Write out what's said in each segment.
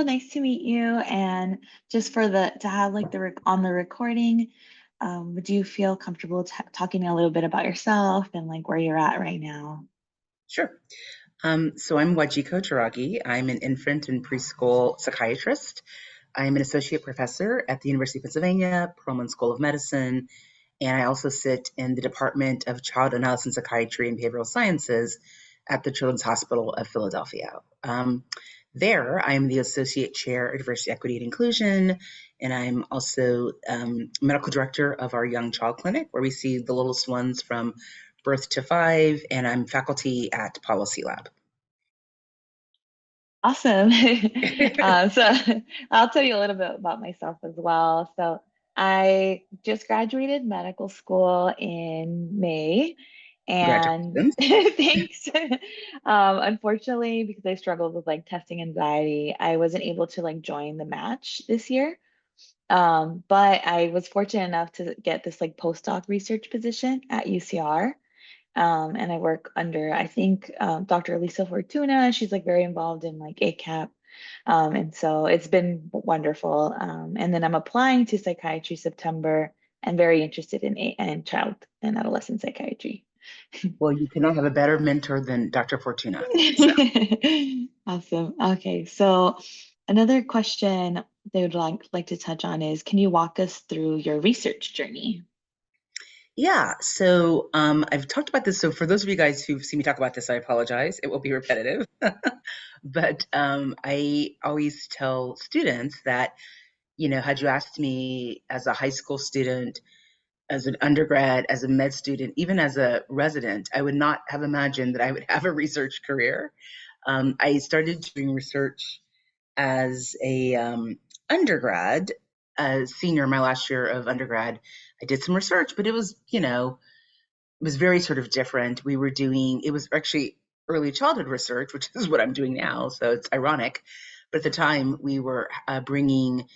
nice to meet you. And just for the to have like on the recording, would you feel comfortable talking a little bit about yourself and like where you're at right now? Sure. So I'm Wajiko Njoroge. I'm an infant and preschool psychiatrist. I'm an associate professor at the University of Pennsylvania, Perelman School of Medicine, and I also sit in the Department of Child and Adolescent Psychiatry and Behavioral Sciences at the Children's Hospital of Philadelphia. There, I am the associate chair of diversity, equity, and inclusion, and I'm also medical director of our young child clinic, where we see the littlest ones from birth to 5, and I'm faculty at Policy Lab. Awesome. So I'll tell you a little bit about myself as well. So I just graduated medical school in May, and Congratulations. thanks. Unfortunately, because I struggled with like testing anxiety, I wasn't able to like join the match this year. But I was fortunate enough to get this like postdoc research position at UCR. And I work under, I think, Dr. Lisa Fortuna. She's like very involved in like ACAP. And so it's been wonderful. And then I'm applying to psychiatry September and very interested in child and adolescent psychiatry. Well, you cannot have a better mentor than Dr. Fortuna. So, Awesome. Okay, so another question they would like to touch on is, can you walk us through your research journey? yeah, so I've talked about this. So, for those of you guys who've seen me talk about this, I apologize. It will be repetitive. But I always tell students that, had you asked me as a high school student, as an undergrad, as a med student, even as a resident, I would not have imagined that I would have a research career. I started doing research as a undergrad, a senior, my last year of undergrad. I did some research, but it was very sort of different. It was actually early childhood research, which is what I'm doing now. So it's ironic. But at the time, we were bringing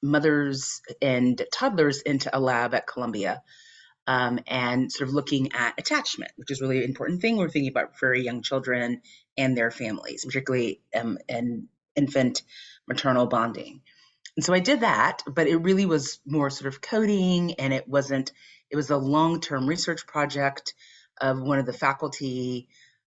mothers and toddlers into a lab at Columbia, and sort of looking at attachment, which is really an important thing. We're thinking about very young children and their families, particularly and infant maternal bonding. And so I did that, but it really was more sort of coding, and it was a long-term research project of one of the faculty.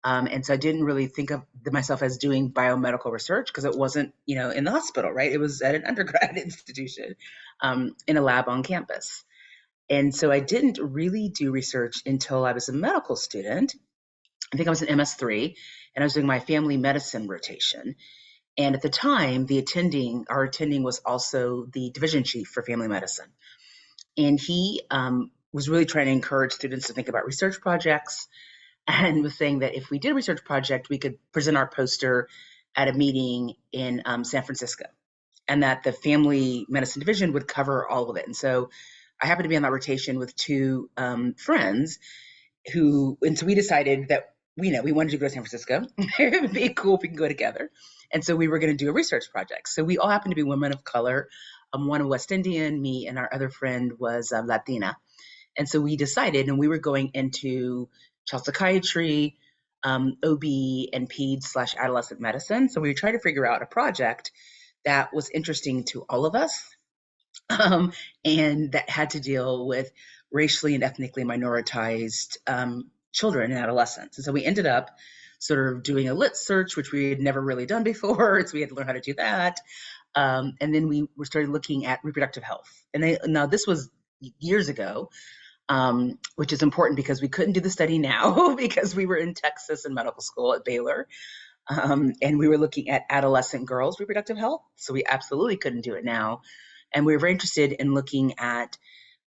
And so I didn't really think of myself as doing biomedical research because it wasn't, in the hospital, right? It was at an undergrad institution, in a lab on campus. And so I didn't really do research until I was a medical student. I think I was an MS3, and I was doing my family medicine rotation. And at the time, our attending was also the division chief for family medicine. And he was really trying to encourage students to think about research projects, and was saying that if we did a research project, we could present our poster at a meeting in San Francisco, and that the family medicine division would cover all of it. And so I happened to be on that rotation with two friends and so we decided that we wanted to go to San Francisco. It would be cool if we could go together. And so we were going to do a research project. So we all happened to be women of color. One West Indian, me, and our other friend was Latina. And so we decided, and we were going into child psychiatry, OB, and ped/adolescent medicine. So we were trying to figure out a project that was interesting to all of us, and that had to deal with racially and ethnically minoritized children and adolescents. And so we ended up sort of doing a lit search, which we had never really done before. So we had to learn how to do that. And then we started looking at reproductive health. Now this was years ago, which is important because we couldn't do the study now because we were in Texas in medical school at Baylor. And we were looking at adolescent girls' reproductive health. So we absolutely couldn't do it now. And we were very interested in looking at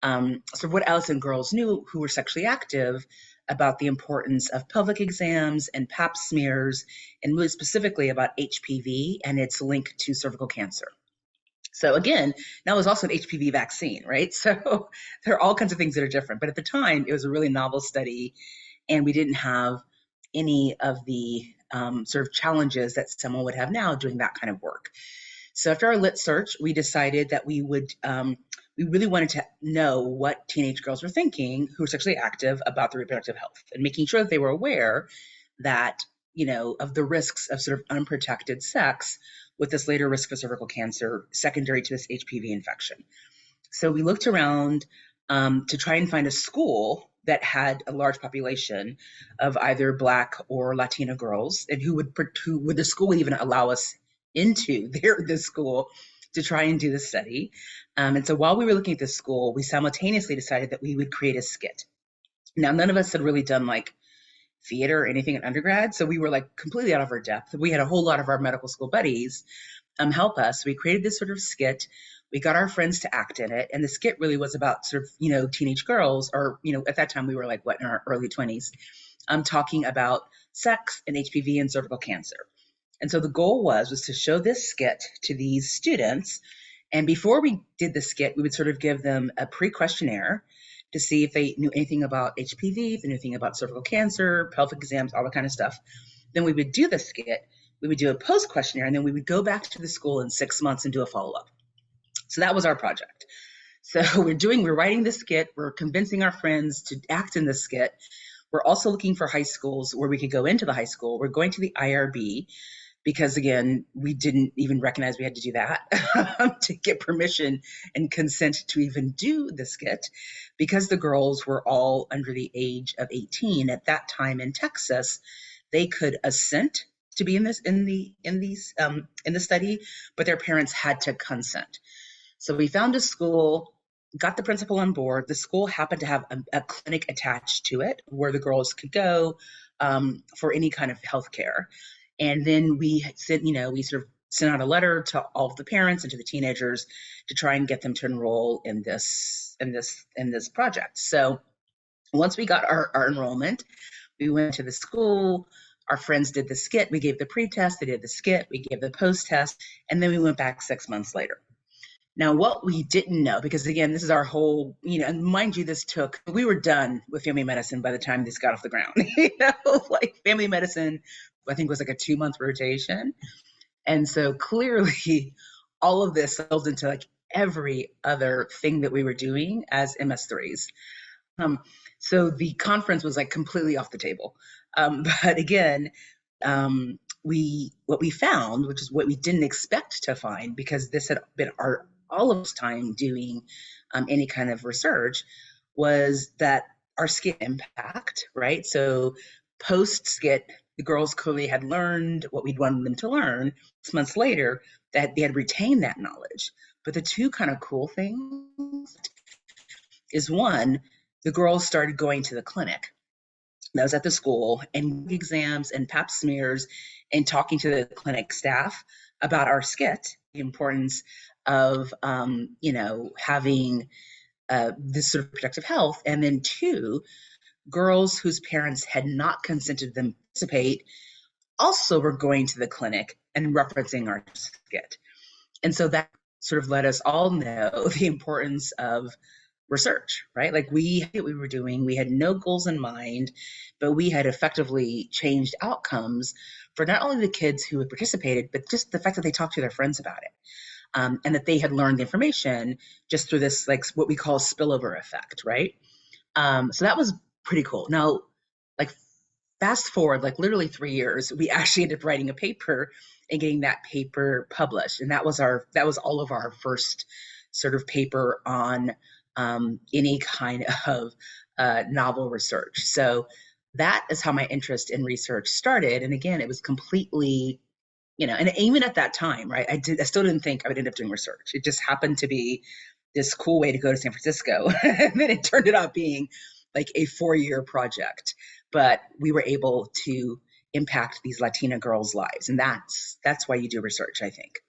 sort of what adolescent girls knew who were sexually active about the importance of pelvic exams and pap smears, and really specifically about HPV and its link to cervical cancer. So again, now there's also an HPV vaccine, right? So there are all kinds of things that are different. But at the time, it was a really novel study, and we didn't have any of the sort of challenges that someone would have now doing that kind of work. So after our lit search, we decided that we really wanted to know what teenage girls were thinking who were sexually active about their reproductive health, and making sure that they were aware that, of the risks of sort of unprotected sex with this later risk for cervical cancer secondary to this HPV infection. So we looked around to try and find a school that had a large population of either Black or Latina girls, and who would the school even allow us into the school to try and do the study. And so while we were looking at this school, we simultaneously decided that we would create a skit. Now, none of us had really done like theater or anything in undergrad, so we were like completely out of our depth. We had a whole lot of our medical school buddies help us. We created this sort of skit. We got our friends to act in it, and the skit really was about sort of teenage girls, or at that time we were like what, in our early 20s, talking about sex and HPV and cervical cancer. And so the goal was to show this skit to these students. And before we did the skit, we would sort of give them a pre-questionnaire to see if they knew anything about HPV, if they knew anything about cervical cancer, pelvic exams, all that kind of stuff. Then we would do the skit, we would do a post questionnaire, and then we would go back to the school in 6 months and do a follow-up. So that was our project. So we're writing the skit, we're convincing our friends to act in the skit. We're also looking for high schools where we could go into the high school. We're going to the IRB because, again, we didn't even recognize we had to do that to get permission and consent to even do the skit, because the girls were all under the age of 18 at that time in Texas. They could assent to be in the study, but their parents had to consent. So we found a school, got the principal on board. The school happened to have a clinic attached to it where the girls could go for any kind of health care. And then we sort of sent out a letter to all of the parents and to the teenagers to try and get them to enroll in this project. So once we got our enrollment, we went to the school. Our friends did the skit. We gave the pre-test. They did the skit. We gave the post-test. And then we went back 6 months later. Now, what we didn't know, because again, this is our whole, and mind you, we were done with family medicine by the time this got off the ground. Like family medicine, I think was like a 2-month rotation. And so clearly all of this settled into like every other thing that we were doing as MS3s. So the conference was like completely off the table. But again, what we found, which is what we didn't expect to find, because this had been all of us time doing any kind of research, was that our skit impact, right? So post skit, the girls clearly had learned what we'd wanted them to learn. 6 months later, that they had retained that knowledge. But the two kind of cool things is, one, the girls started going to the clinic that was at the school and exams and pap smears and talking to the clinic staff about our skit, the importance of having this sort of protective health. And then two, girls whose parents had not consented them to participate also were going to the clinic and referencing our skit. And so that sort of let us all know the importance of research, right? Like we were doing, we had no goals in mind, but we had effectively changed outcomes for not only the kids who had participated, but just the fact that they talked to their friends about it. And that they had learned the information just through this, like what we call spillover effect, right? So that was pretty cool. Now, like fast forward, like literally 3 years, we actually ended up writing a paper and getting that paper published. And that was all of our first sort of paper on any kind of novel research. So that is how my interest in research started. And again, it was completely, and even at that time, right, I still didn't think I would end up doing research. It just happened to be this cool way to go to San Francisco. And then it turned out being like a 4-year project. But we were able to impact these Latina girls' lives. And that's why you do research, I think.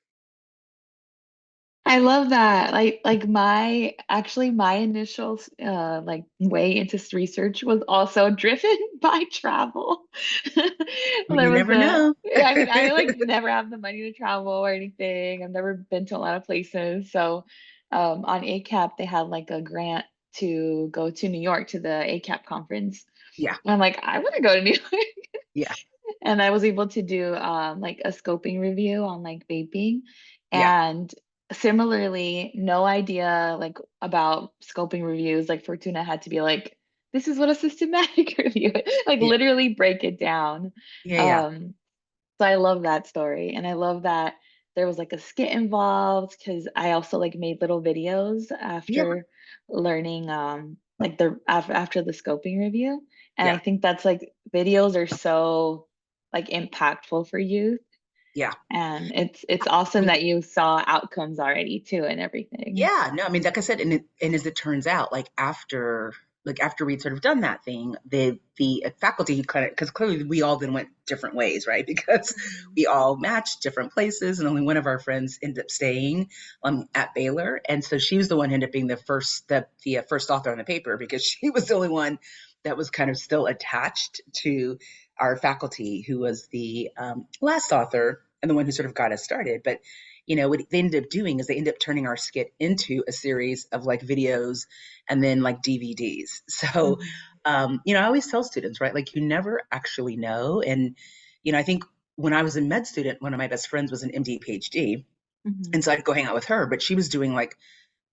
I love that. Like my initial like way into research was also driven by travel. There You was never know. I mean, I like never have the money to travel or anything. I've never been to a lot of places. So on ACAP they had like a grant to go to New York to the ACAP conference. Yeah, And I'm like, I want to go to New York. yeah, And I was able to do like a scoping review on like vaping. yeah, And similarly, no idea like about scoping reviews. Like Fortuna had to be like, this is what a systematic review is. Like yeah, literally break it down. yeah, yeah. Um, so I love that story. And I love that. there was like a skit involved because I also like made little videos Yeah, after learning like after the scoping review. And I yeah. think that's like videos are so like impactful for youth. Yeah. And it's awesome that you saw outcomes already too and everything. Yeah, no, I mean, like I said, and as it turns out, like after we'd sort of done that thing, the faculty kind of, because clearly we all then went different ways, right? Because Mhm. we all matched different places, and only one of our friends ended up staying at Baylor, and so she was the one who ended up being the first author on the paper because she was the only one that was kind of still attached to our faculty, who was the last author and the one who sort of got us started, but what they ended up doing is they ended up turning our skit into a series of like videos and then like DVDs. So, Mhm. I always tell students, right? Like you never actually know. And, I think when I was a med student, one of my best friends was an MD, PhD. And Mhm. so I'd go hang out with her, but she was doing like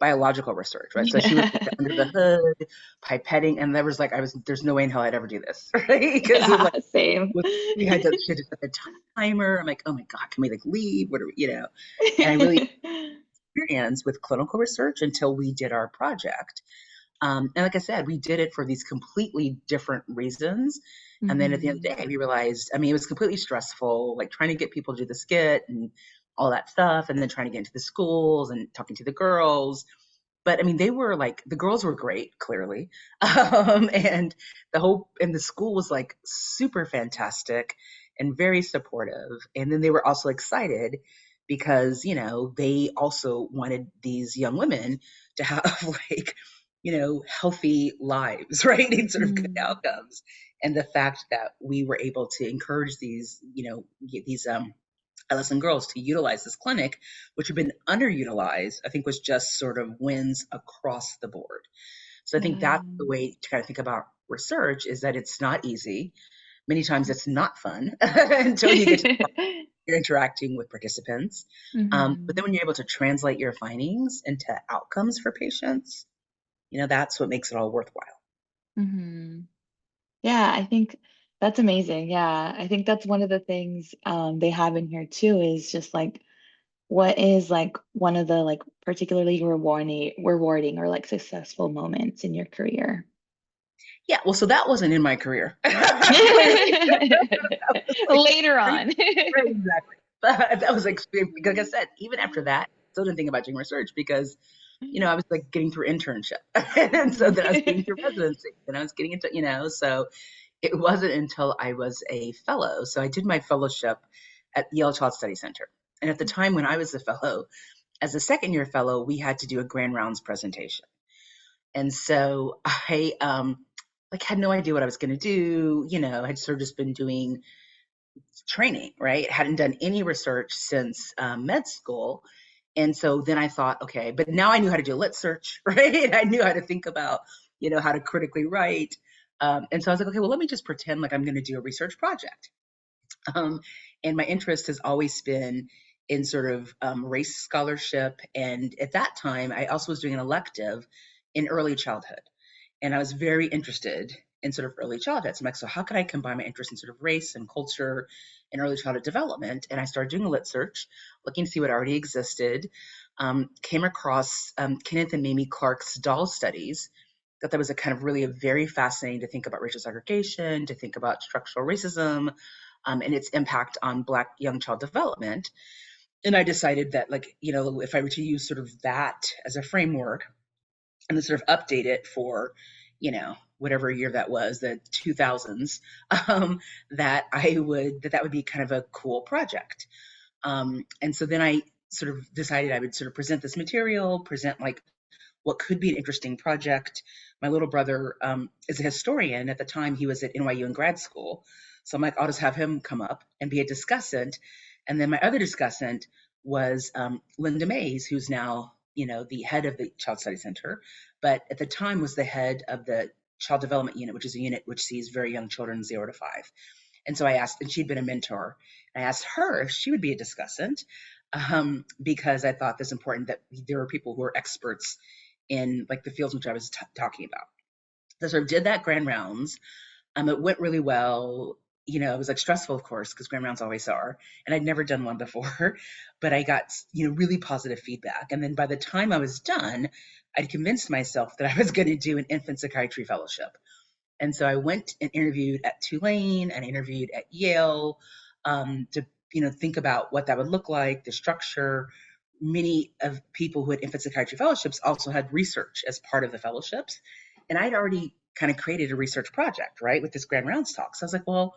biological research, right? So she was like under the hood, pipetting, and there was like there's no way in hell I'd ever do this, right? Because it Yeah, like same. we had to she had to set the timer. I'm like, oh my god, can we like leave? What are we, And I really experience with clinical research until we did our project. And like I said, we did it for these completely different reasons. And then at the end of the Mhm. day, we realized, I mean, it was completely stressful, like trying to get people to do the skit and all that stuff, and then trying to get into the schools and talking to the girls. But I mean, they were like, the girls were great, clearly. And and the school was like super fantastic and very supportive. And then they were also excited because, they also wanted these young women to have like, healthy lives, right? And sort of good Mhm. outcomes. And the fact that we were able to encourage these adolescent girls to utilize this clinic, which had been underutilized, I think was just sort of wins across the board. So I think Yeah. that's the way to kind of think about research is that it's not easy. Many times it's not fun until you get to you're interacting with participants. But then Mhm. when you're able to translate your findings into outcomes for patients, that's what makes it all worthwhile. Mhm. Yeah, I think that's amazing. Yeah, I think that's one of the things they have in here too is just like what is like one of the like particularly rewarding or like successful moments in your career? Yeah, well, so that wasn't in my career. Clearly, that was like Later pretty, on. right, exactly. But that was extreme. Like I said, even after that, I still didn't think about doing research because, I was like getting through internship. And so then I was getting through residency. Then I was getting into, so it wasn't until I was a fellow. So I did my fellowship at Yale Child Study Center. And at the time when I was a fellow, as a second year fellow, we had to do a grand rounds presentation. And so I like had no idea what I was going to do, had sort of just been doing training, right? Hadn't done any research since med school. And so then I thought, okay, but now I knew how to do a lit search, right? I knew how to think about, how to critically write. And so I was like, okay, well, let me just pretend like I'm going to do a research project. Um, and my interest has always been in sort of race scholarship. And at that time, I also was doing an elective in early childhood. And I was very interested in sort of early childhood. So I'm like, so how could I combine my interest in sort of race and culture and early childhood development? And I started doing a lit search, looking to see what already existed. Came across Kenneth and Mamie Clark's doll studies. Thought that was a kind of really a very fascinating to think about racial segregation, to think about structural racism, and its impact on Black young child development. And I decided that, like, if I were to use sort of that as a framework and then sort of update it for, whatever year that was, the 2000s, that would be kind of a cool project. And so then I sort of decided I would sort of present this material, present like what could be an interesting project. My little brother is a historian. At the time, he was at NYU in grad school. So I'm like, I'll just have him come up and be a discussant. And then my other discussant was Linda Mays, who's now, the head of the Child Study Center, but at the time was the head of the Child Development Unit, which is a unit which sees very young children 0 to 5. And so I asked, and she'd been a mentor. I asked her if she would be a discussant because I thought this important that there were people who are experts in like the fields which I was talking about. So I sort of did that grand rounds. It went really well. it was like stressful, of course, because grand rounds always are. And I'd never done one before, but I got, really positive feedback. And then by the time I was done, I'd convinced myself that I was going to do an infant psychiatry fellowship. And so I went and interviewed at Tulane and interviewed at Yale, to think about what that would look like, the structure. Many of people who had infant psychiatry fellowships also had research as part of the fellowships, and I'd already kind of created a research project, right, with this Grand Rounds talk. So I was like, well,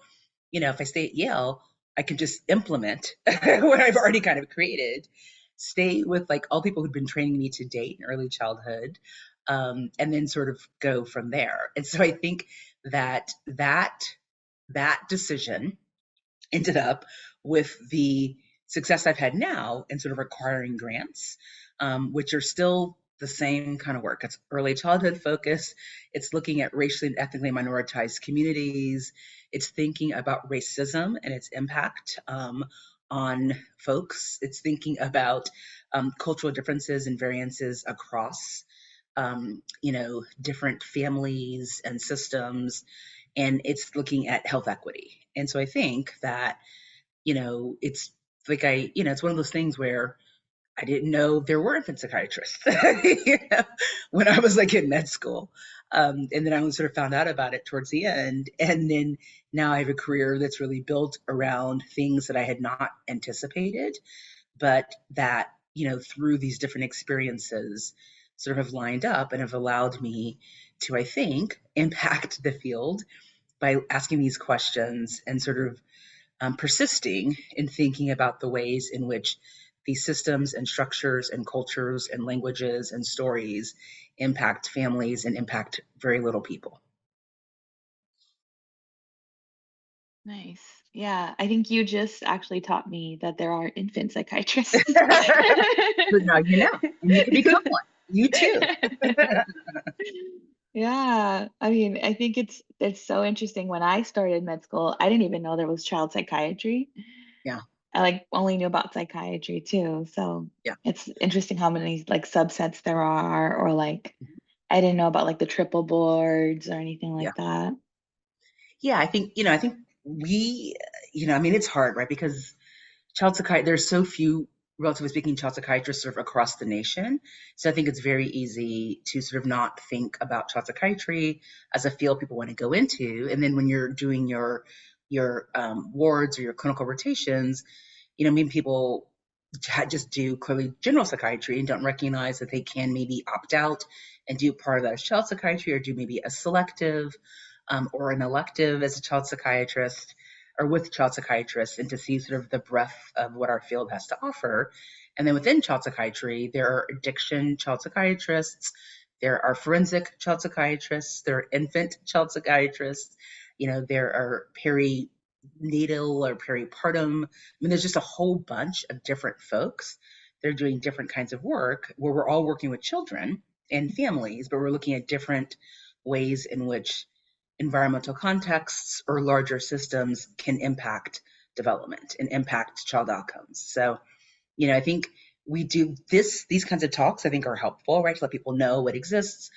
if I stay at Yale, I can just implement what I've already kind of created, stay with like all people who'd been training me to date in early childhood, and then sort of go from there. And so I think that decision ended up with the success I've had now in sort of acquiring grants, which are still the same kind of work. It's early childhood focus. It's looking at racially and ethnically minoritized communities. It's thinking about racism and its impact, on folks. It's thinking about, cultural differences and variances across, different families and systems. And it's looking at health equity. And so I think that, it's like it's one of those things where I didn't know there were infant psychiatrists when I was like in med school. And then I sort of found out about it towards the end. And then now I have a career that's really built around things that I had not anticipated, but that, through these different experiences sort of have lined up and have allowed me to, I think, impact the field by asking these questions and sort of, persisting in thinking about the ways in which these systems and structures and cultures and languages and stories impact families and impact very little people. Nice. Yeah, I think you just actually taught me that there are infant psychiatrists. So now you know, and you can become one. You too. Yeah, I mean, I think it's so interesting. When I started med school, I didn't even know there was child psychiatry. Yeah, I like only knew about psychiatry too. So yeah. it's interesting how many like subsets there are, or like I didn't know about like the triple boards or anything Yeah. like that. Yeah, I think we, I mean, it's hard, right? Because there's so few, relatively speaking, child psychiatrists sort of across the nation. So I think it's very easy to sort of not think about child psychiatry as a field people want to go into. And then when you're doing your wards or your clinical rotations, maybe people just do clearly general psychiatry and don't recognize that they can maybe opt out and do part of that as child psychiatry, or do maybe a selective, or an elective as a child psychiatrist or with child psychiatrists, and to see sort of the breadth of what our field has to offer. And then within child psychiatry, there are addiction child psychiatrists, there are forensic child psychiatrists, there are infant child psychiatrists, there are perinatal or peripartum. I mean, there's just a whole bunch of different folks. They're doing different kinds of work where we're all working with children and families, but we're looking at different ways in which environmental contexts or larger systems can impact development and impact child outcomes. So, I think we do these kinds of talks, I think, are helpful, right? To let people know what exists.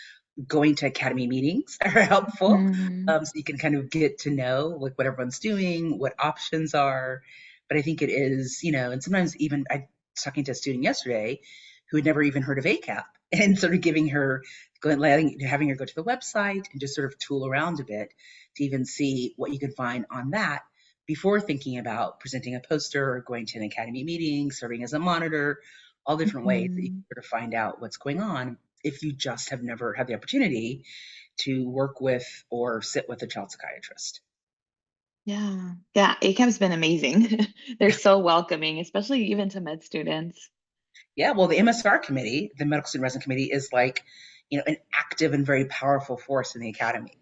Going to academy meetings are helpful. Hmm. So you can kind of get to know like what everyone's doing, what options are. But I think it is, and sometimes even I was talking to a student yesterday who had never even heard of ACAP, and sort of having her go to the website and just sort of tool around a bit to even see what you can find on that before thinking about presenting a poster or going to an academy meeting, serving as a monitor, all different ways that you Hmm. can sort of find out what's going on if you just have never had the opportunity to work with or sit with a child psychiatrist. Yeah. Yeah. ACAM's been amazing. They're so welcoming, especially even to med students. Yeah, well, the MSR committee, the Medical Student Resident Committee, is like, an active and very powerful force in the academy.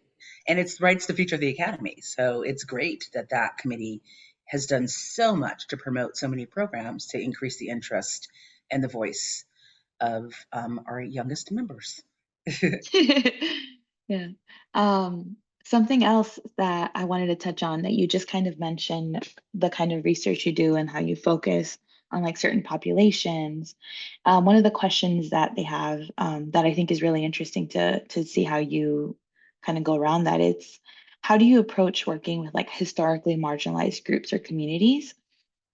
And it's the future of the academy. So it's great that that committee has done so much to promote so many programs to increase the interest and the voice of, our youngest members. Yeah. Something else that I wanted to touch on that you just kind of mentioned, the kind of research you do and how you focus on like certain populations. One of the questions that they have, that I think is really interesting to see how you kind of go around that. It's how do you approach working with like historically marginalized groups or communities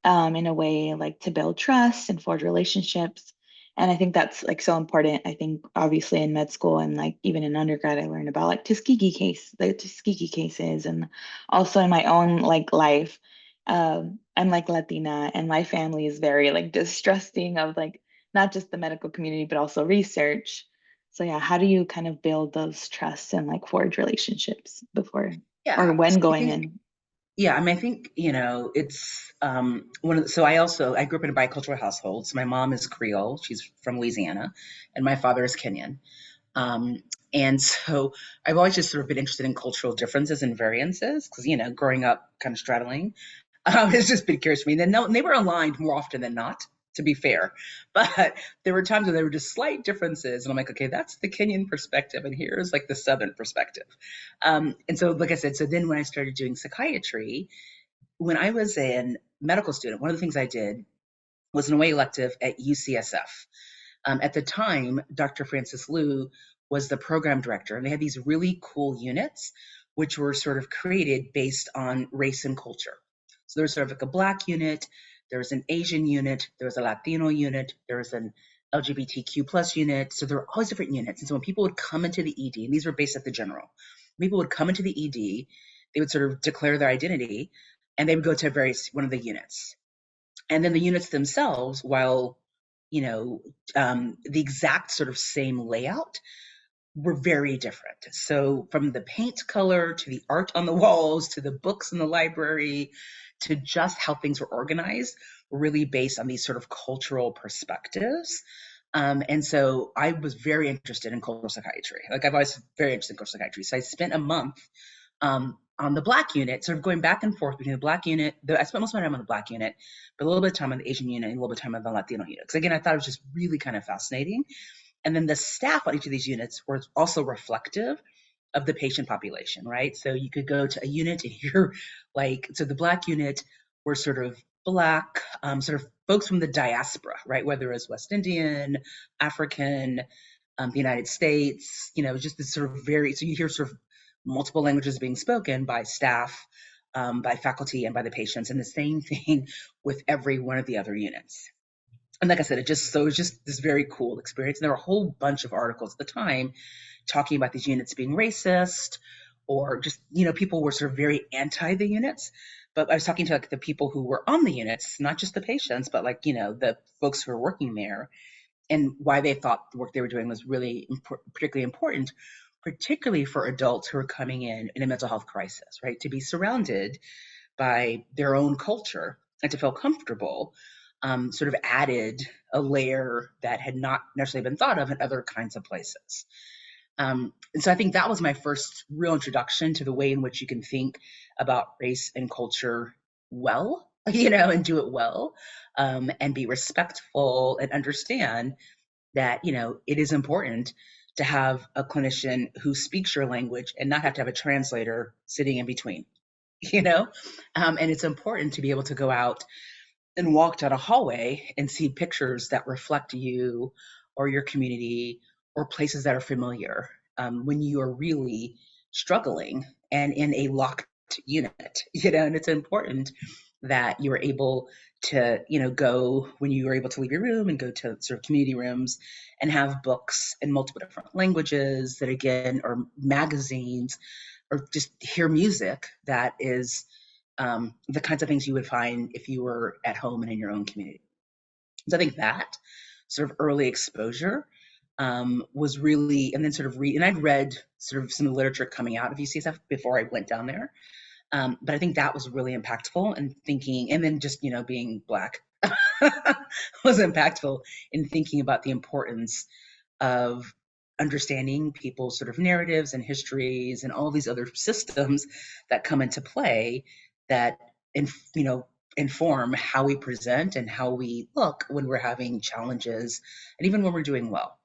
in a way like to build trust and forge relationships? And I think that's like so important. I think obviously in med school and like even in undergrad, I learned about like the Tuskegee cases, and also in my own like life. I'm like Latina, and my family is very like distrusting of like not just the medical community, but also research. So yeah, how do you kind of build those trusts and like forge relationships before or Yeah. when So I going think, in? yeah, I mean, I think, it's so I grew up in a bicultural household. So my mom is Creole, she's from Louisiana, and my father is Kenyan. Um, and so I've always just sort of been interested in cultural differences and variances because, growing up kind of straddling, it's just been curious to me. And then no, they were aligned more often than not, to be fair. But there were times when there were just slight differences. And I'm like, okay, that's the Kenyan perspective. And here's like the Southern perspective. And so, like I said, so then when I started doing psychiatry, when I was a medical student, one of the things I did was an OA elective at UCSF. At the time, Dr. Francis Liu was the program director, and they had these really cool units, which were sort of created based on race and culture. So there was sort of like a Black unit, there was an Asian unit, there was a Latino unit, there was an LGBTQ plus unit. So there were all these different units. And so when people would come into the ED, and these were based at the general, people would come into the ED, they would sort of declare their identity, and they would go to one of the units. And then the units themselves, while the exact sort of same layout, were very different. So from the paint color to the art on the walls to the books in the library to just how things were organized were really based on these sort of cultural perspectives. And so I was very interested in cultural psychiatry. Like I've always been very interested in cultural psychiatry. So I spent a month on the Black unit, sort of going back and forth between the Black unit. I spent most of my time on the Black unit, but a little bit of time on the Asian unit and a little bit of time on the Latino unit. Because again, I thought it was just really kind of fascinating. And then the staff on each of these units were also reflective of the patient population, right? So you could go to a unit and you're like, so the Black unit were sort of Black, sort of folks from the diaspora, right? Whether it's West Indian, African, the United States, just this sort of so you hear sort of multiple languages being spoken by staff, by faculty, and by the patients, and the same thing with every one of the other units. And like I said, it was just this very cool experience. And there were a whole bunch of articles at the time talking about these units being racist, or just, people were sort of very anti the units. But I was talking to like the people who were on the units, not just the patients, but like, the folks who were working there, and why they thought the work they were doing was really particularly important, particularly for adults who are coming in a mental health crisis, right? To be surrounded by their own culture and to feel comfortable, sort of added a layer that had not necessarily been thought of in other kinds of places. And so I think that was my first real introduction to the way in which you can think about race and culture well, and do it well, and be respectful and understand that, it is important to have a clinician who speaks your language and not have to have a translator sitting in between, you know? And it's important to be able to go out and walk down a hallway and see pictures that reflect you or your community or places that are familiar, when you are really struggling and in a locked unit, and it's important that you're able to, go when you are able to leave your room and go to sort of community rooms and have books in multiple different languages that again are magazines, or just hear music that is, the kinds of things you would find if you were at home and in your own community. So I think that sort of early exposure, was really, and then sort of and I'd read sort of some of the literature coming out of UCSF before I went down there. But I think that was really impactful in thinking, and then just, being Black was impactful in thinking about the importance of understanding people's sort of narratives and histories and all these other systems that come into play that, in, inform how we present and how we look when we're having challenges and even when we're doing well.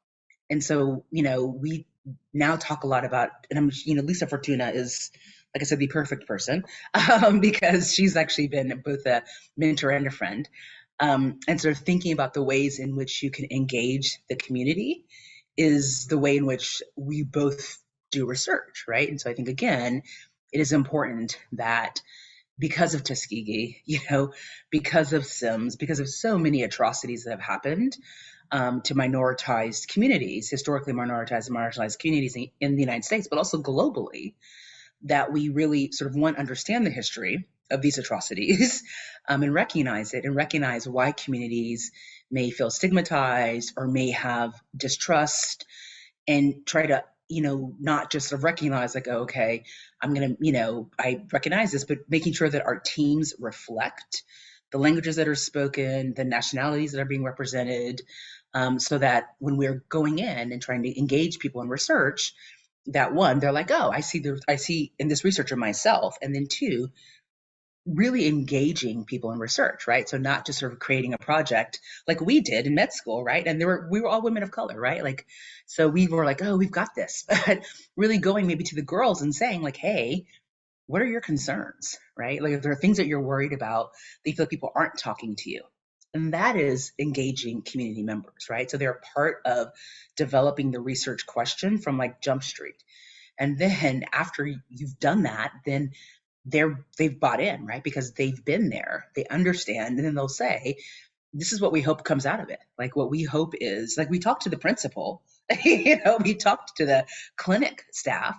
And so, we now talk a lot about, and Lisa Fortuna is, like I said, the perfect person, because she's actually been both a mentor and a friend. And sort of thinking about the ways in which you can engage the community is the way in which we both do research, right? And so I think, again, it is important that because of Tuskegee, because of Sims, because of so many atrocities that have happened to minoritized communities, historically minoritized and marginalized communities in the United States, but also globally, that we really sort of one understand the history of these atrocities and recognize it and recognize why communities may feel stigmatized or may have distrust and try to not just sort of recognize like, oh, okay, I'm gonna, I recognize this, but making sure that our teams reflect the languages that are spoken, the nationalities that are being represented, so that when we're going in and trying to engage people in research, that one, they're like, oh, I see in this researcher myself, and then two, really engaging people in research, right? So not just sort of creating a project like we did in med school, right? And we were all women of color, right? Like, so we were like, oh, we've got this. But really going maybe to the girls and saying like, hey, what are your concerns, right? Like if there are things that you're worried about that you feel like people aren't talking to you. And that is engaging community members, right? So they're part of developing the research question from like Jump Street. And then after you've done that, then they've bought in, right? Because they've been there, they understand, and then they'll say, "This is what we hope comes out of it." Like what we hope is like we talked to the principal, we talked to the clinic staff,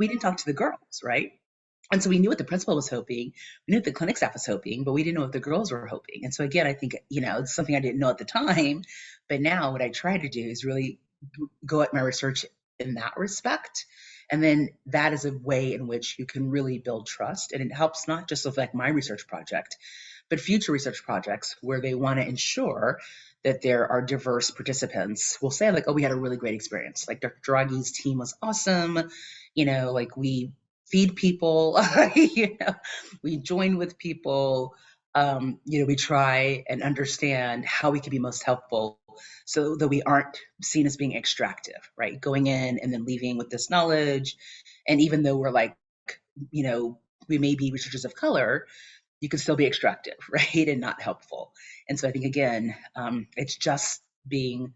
we didn't talk to the girls, right? And so we knew what the principal was hoping, we knew what the clinic staff was hoping, but we didn't know what the girls were hoping. And so again, I think it's something I didn't know at the time, but now what I try to do is really go at my research in that respect. And then that is a way in which you can really build trust. And it helps not just with like my research project, but future research projects where they want to ensure that there are diverse participants. Will say like, oh, we had a really great experience. Like Dr. Dragi's team was awesome. Like we feed people, we join with people. We try and understand how we can be most helpful so that we aren't seen as being extractive, right? Going in and then leaving with this knowledge. And even though we're like, you know, we may be researchers of color, you can still be extractive, right? And not helpful. And so I think, again, it's just being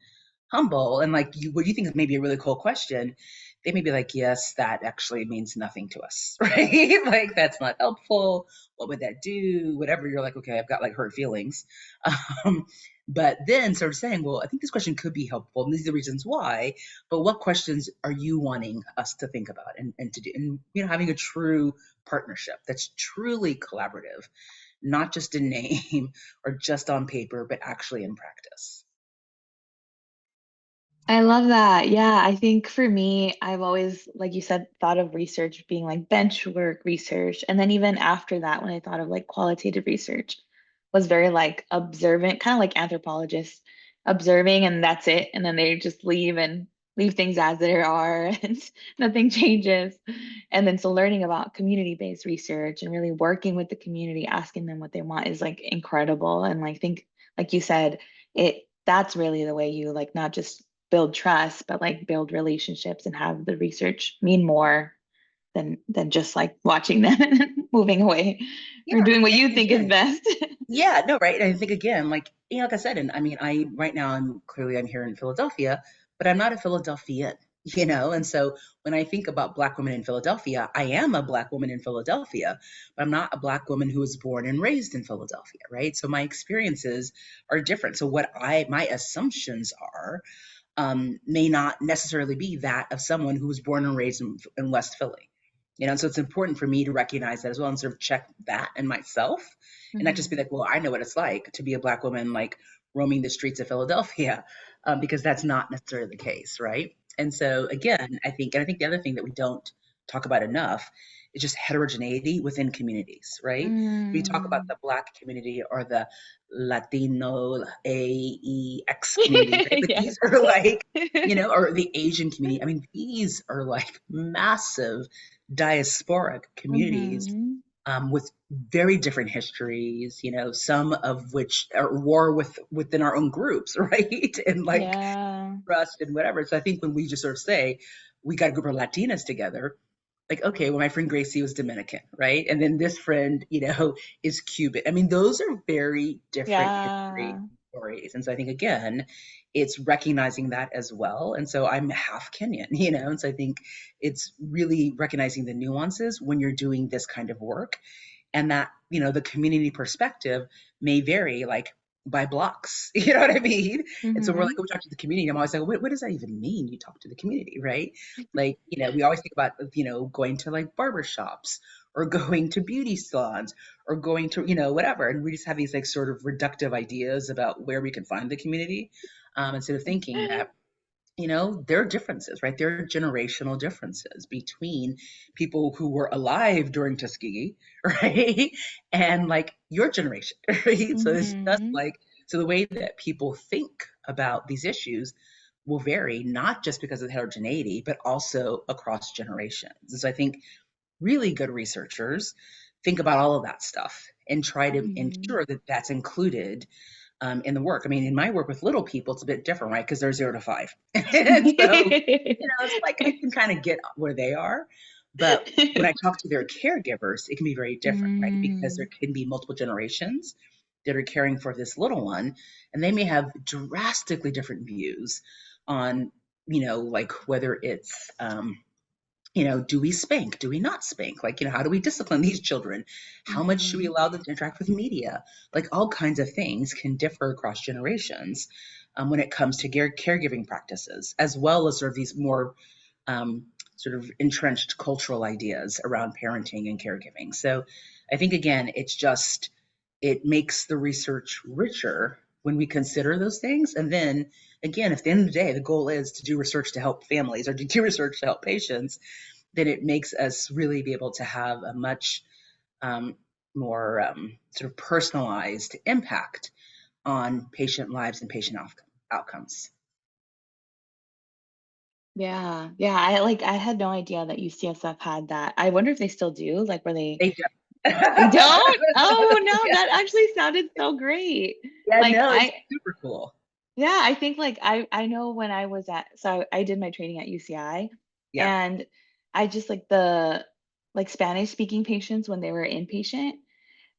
humble and like what you think is maybe a really cool question, they may be like, yes, that actually means nothing to us, right? Like that's not helpful. What would that do? Whatever. You're like, okay, I've got like hurt feelings. Um, but then sort of saying, well, I think this question could be helpful, and these are the reasons why. But what questions are you wanting us to think about and to do? And having a true partnership that's truly collaborative, not just in name or just on paper, but actually in practice. I love that. Yeah, I think for me, I've always, like you said, thought of research being like bench work research. And then even after that, when I thought of like qualitative research, was very like observant, kind of like anthropologists observing and that's it. And then they just leave and leave things as they are and nothing changes. And then so learning about community-based research and really working with the community, asking them what they want is like incredible. And like think, like you said, that's really the way you like not just build trust, but like build relationships and have the research mean more than just like watching them and moving away or Yeah. doing what you And think is again, best. yeah, no, right. And I think again, like, like I said, and I mean, right now I'm here in Philadelphia, but I'm not a Philadelphian, and so when I think about Black women in Philadelphia, I am a Black woman in Philadelphia, but I'm not a Black woman who was born and raised in Philadelphia, right? So my experiences are different. So my assumptions are may not necessarily be that of someone who was born and raised in West Philly. And so it's important for me to recognize that as well and sort of check that in myself and not just be Mhm. like, well, I know what it's like to be a Black woman, like roaming the streets of Philadelphia, because that's not necessarily the case, right? And so again, and I think the other thing that we don't talk about enough is just heterogeneity within communities, right? We talk about Mm. the Black community or the Latino AEX community, right? But Yes. these are like, or the Asian community. I mean, these are like massive diasporic communities Hmm. with very different histories, some of which are war within our own groups, right? And like Yeah. trust and whatever. So I think when we just sort of say we got a group of Latinas together, like, okay, well, my friend Gracie was Dominican, right? And then this friend, is Cuban. I mean, those are very different history Yeah. stories. And so I think, again, it's recognizing that as well. And so I'm half Kenyan, and so I think it's really recognizing the nuances when you're doing this kind of work, and that the community perspective may vary, like by blocks. You know what I mean? And so we're like, Hmm. oh, we talk to the community. I'm always like, what does that even mean, you talk to the community, right? Like, we always think about going to like barber shops, or going to beauty salons, or going to whatever, and we just have these like sort of reductive ideas about where we can find the community, instead of thinking that there are differences, right? There are generational differences between people who were alive during Tuskegee, right? And like your generation, right? So it's just Hmm. like, so the way that people think about these issues will vary, not just because of the heterogeneity, but also across generations. And so I think really good researchers think about all of that stuff and try to Hmm. ensure that that's included in the work. I mean, in my work with little people, it's a bit different, right? Because they're 0 to 5. And so, it's like I can kind of get where they are. But when I talk to their caregivers, it can be very different, right? Because there Mm. can be multiple generations that are caring for this little one, and they may have drastically different views on, like whether it's, do we spank? Do we not spank? Like, how do we discipline these children? How much should we Hmm. allow them to interact with media? Like, all kinds of things can differ across generations, when it comes to caregiving practices, as well as sort of these more sort of entrenched cultural ideas around parenting and caregiving. So I think, again, it makes the research richer when we consider those things. And then again, if at the end of the day, the goal is to do research to help families or to do research to help patients, then it makes us really be able to have a much um, more sort of personalized impact on patient lives and patient outcomes. Yeah, yeah. I had no idea that UCSF had that. I wonder if they still do. Like, were they? They do. They don't? Oh no, Yeah, that actually sounded so great. yeah, Like no, it's I, super cool. yeah, I think like I know when I was at, so I did my training at UCI, Yeah, and I just like the like Spanish speaking patients when they were inpatient.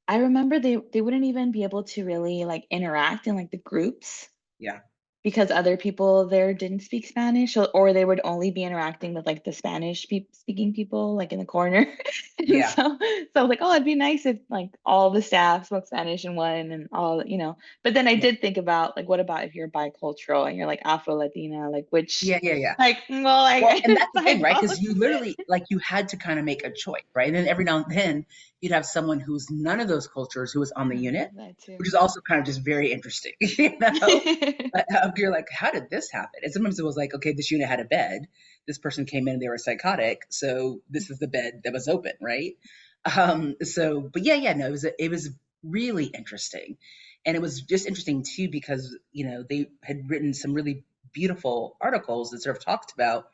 I remember they wouldn't even be able to really like interact in like the groups yeah, because other people there didn't speak Spanish, or they would only be interacting with like the Spanish speaking people like in the corner. And yeah, so like, oh, it'd be nice if like all the staff spoke Spanish in one and all. But then I yeah, did think about like, what about if you're bicultural and you're like Afro Latina, like which yeah, yeah, yeah. like, well, like Well, and that's it's the thing, like right? both. Because you literally, like, you had to kind of make a choice, right? And then every now and then you'd have someone who's none of those cultures who was on the unit, That which too. is also kind of just very interesting, But you're like, how did this happen? And sometimes it was like, okay, this unit had a bed. This person came in and they were psychotic, so this is the bed that was open, right? So, but yeah, yeah, no, it was really interesting, and it was just interesting too because they had written some really beautiful articles that sort of talked about,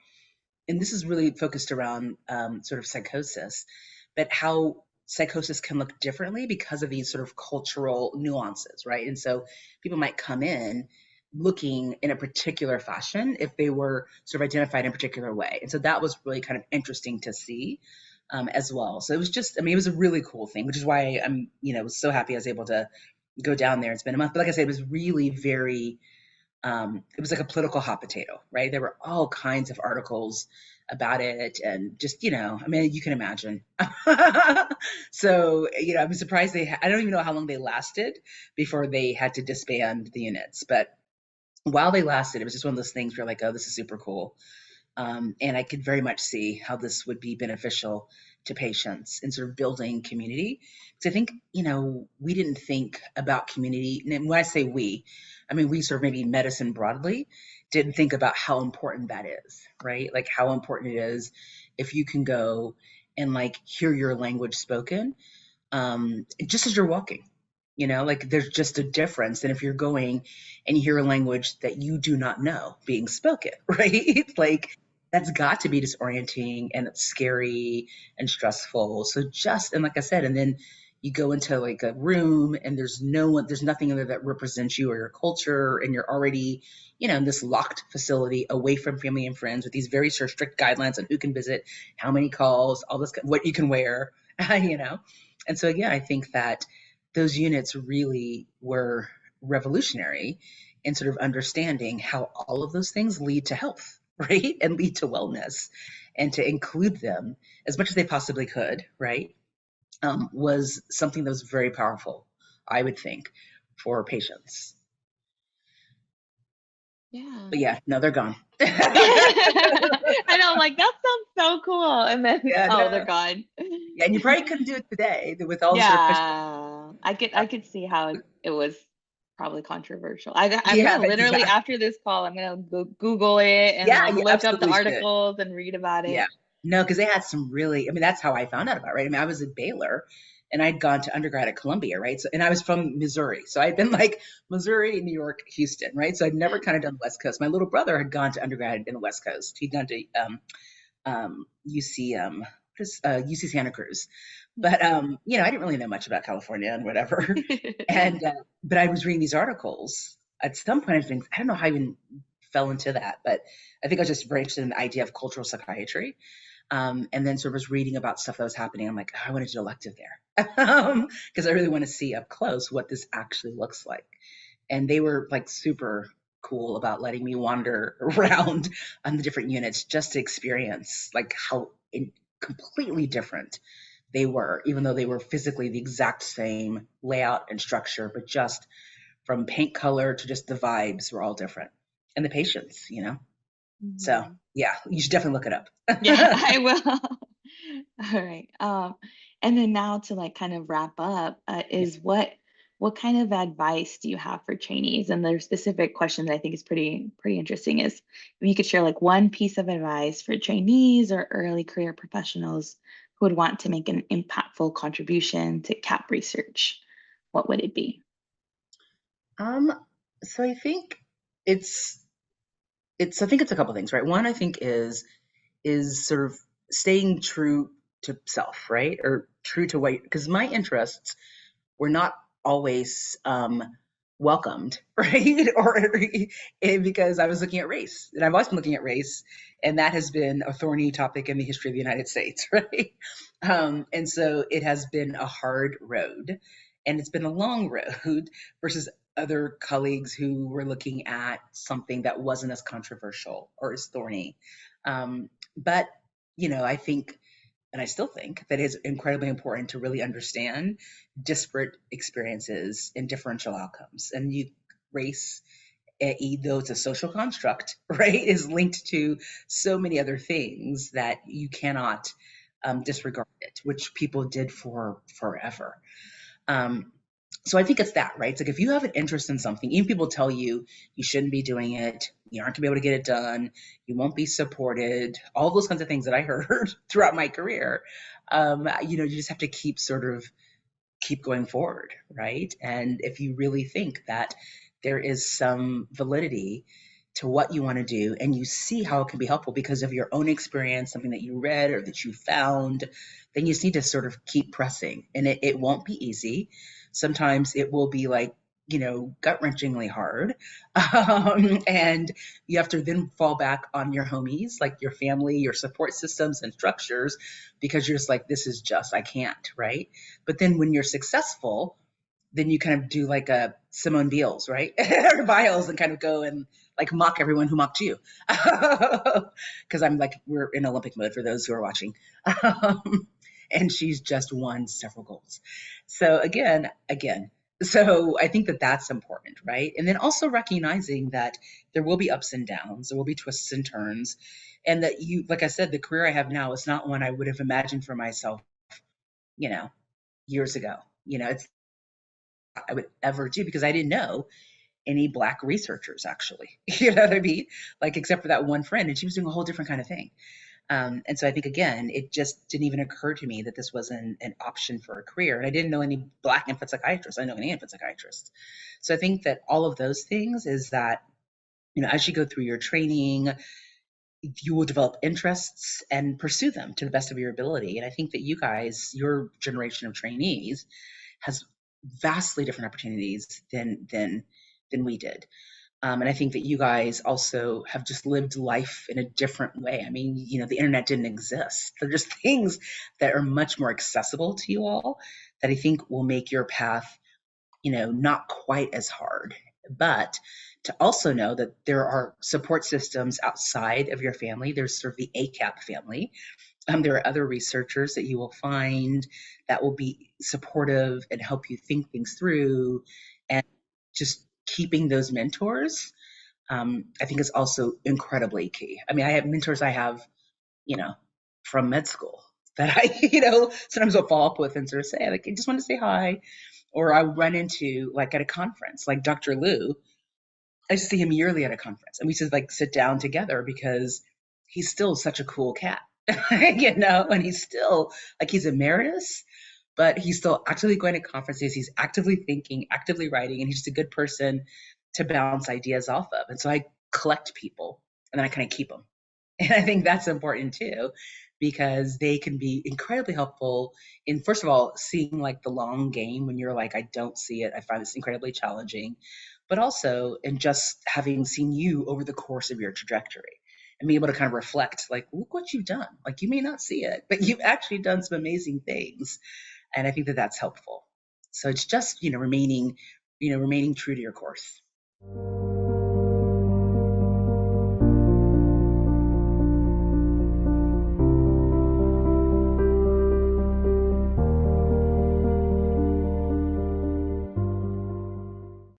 and this is really focused around sort of psychosis, but how psychosis can look differently because of these sort of cultural nuances, right? And so people might come in looking in a particular fashion if they were sort of identified in a particular way. And so that was really kind of interesting to see, as well. So it was just, I mean, it was a really cool thing, which is why I'm, was so happy I was able to go down there and spend a month. But like I said, it was really very it was like a political hot potato, right? There were all kinds of articles about it, and just I mean, you can imagine. So I'm surprised I don't even know how long they lasted before they had to disband the units, but while they lasted, it was just one of those things where you're like, oh, this is super cool. And I could very much see how this would be beneficial to patients in sort of building community. Because I think, we didn't think about community. And when I say we, I mean, we sort of maybe medicine broadly didn't think about how important that is, right? Like how important it is if you can go and like hear your language spoken, just as you're walking. Like there's just a difference. And if you're going and you hear a language that you do not know being spoken, right? Like that's got to be disorienting and it's scary and stressful. So and like I said, and then you go into like a room and there's nothing in there that represents you or your culture. And you're already, in this locked facility away from family and friends with these very sort of strict guidelines on who can visit, how many calls, all this, what you can wear, you know? And so, yeah, I think that those units really were revolutionary in sort of understanding how all of those things lead to health, right? And lead to wellness, and to include them as much as they possibly could, right? Was something that was very powerful, I would think, for patients. Yeah. But yeah, no, they're gone. I know, I'm like, that sounds so cool. And then, Yeah, oh, they're no. gone. Yeah, and you probably couldn't do it today with all the sort of pushback. Yeah, I could see how it was probably controversial. I'm Yeah, gonna literally exactly. after this call, I'm gonna Google it and Yeah, like you look up the absolutely should. articles and read about Yeah. it. No, because they had some really, I mean, that's how I found out about it, right? I mean, I was at Baylor and I'd gone to undergrad at Columbia, right? So, and I was from Missouri. So I'd been like Missouri, New York, Houston, right? So I'd never kind of done the West Coast. My little brother had gone to undergrad in the West Coast. He'd gone to UC, UC Santa Cruz. But, I didn't really know much about California and whatever. And, but I was reading these articles at some point. I don't know how I even fell into that, but I think I was just very interested in the idea of cultural psychiatry. And then sort of was reading about stuff that was happening. I'm like, oh, I want to do an elective there because I really want to see up close what this actually looks like. And they were like super cool about letting me wander around on the different units just to experience like how completely different they were, even though they were physically the exact same layout and structure, but just from paint color to just the vibes were all different. And the patients. So Mhm. yeah, you should definitely look it Yeah, up. I will. All right. And then now to like kind of wrap up, Yeah. is what kind of advice do you have for trainees? And there's specific question that I think is pretty interesting is if you could share like one piece of advice for trainees or early career professionals who would want to make an impactful contribution to CAP research, what would it be? Um, so it's I think it's a couple things, right? One, I think is sort of staying true to self, right? Or true to what, because my interests were not always welcomed, right? Because I was looking at race, and I've always been looking at race, and that has been a thorny topic in the history of the United States, right? And so it has been a hard road, and it's been a long road versus other colleagues who were looking at something that wasn't as controversial or as thorny. But I think, and I still think that it's incredibly important to really understand disparate experiences and differential outcomes. And race, though it's a social construct, right, is linked to so many other things that you cannot disregard it, which people did for forever. Um, so I think it's that, right? It's like if you have an interest in something, even people tell you you shouldn't be doing it, you aren't gonna be able to get it done, you won't be supported, all those kinds of things that I heard throughout my career. You just have to keep going forward, right? And if you really think that there is some validity to what you want to do and you see how it can be helpful because of your own experience, something that you read or that you found, then you just need to sort of keep pressing. And it won't be easy. Sometimes it will be like, gut wrenchingly hard. And you have to then fall back on your homies, like your family, your support systems and structures, because you're just like, this is just, I can't, right? But then when you're successful, then you kind of do like a Simone Biles, right? Or Biles, and kind of go and like mock everyone who mocked you. Because I'm like, we're in Olympic mode for those who are watching. And she's just won several golds. So again. So I think that that's important, right? And then also recognizing that there will be ups and downs, there will be twists and turns, and that like I said, the career I have now is not one I would have imagined for myself, you know, years ago. It's I would ever do because I didn't know any Black researchers actually. You know what I mean? Like, except for that one friend, and she was doing a whole different kind of thing. And so I think, again, it just didn't even occur to me that this was an option for a career. And I didn't know any Black infant psychiatrists. I know any infant psychiatrists. So I think that all of those things is that, as you go through your training, you will develop interests and pursue them to the best of your ability. And I think that you guys, your generation of trainees, has vastly different opportunities than we did. And I think that you guys also have just lived life in a different way. I mean, the internet didn't exist. They're just things that are much more accessible to you all that I think will make your path not quite as hard. But to also know that there are support systems outside of your family. There's sort of the ACAP family. There are other researchers that you will find that will be supportive and help you think things through. And just keeping those mentors, I think is also incredibly key. I mean, I have mentors I have, you know, from med school that I, sometimes will follow up with and sort of say, like, I just want to say hi. Or I run into like at a conference, like Dr. Lou, I used to see him yearly at a conference, and we just like sit down together because he's still such a cool cat, and he's still like he's emeritus, but he's still actively going to conferences. He's actively thinking, actively writing, and he's just a good person to bounce ideas off of. And so I collect people, and then I kind of keep them. And I think that's important too, because they can be incredibly helpful in, first of all, seeing like the long game when you're like, I don't see it. I find this incredibly challenging, but also in just having seen you over the course of your trajectory and being able to kind of reflect, like, look what you've done. Like, you may not see it, but you've actually done some amazing things. And I think that that's helpful. So it's just, remaining true to your course.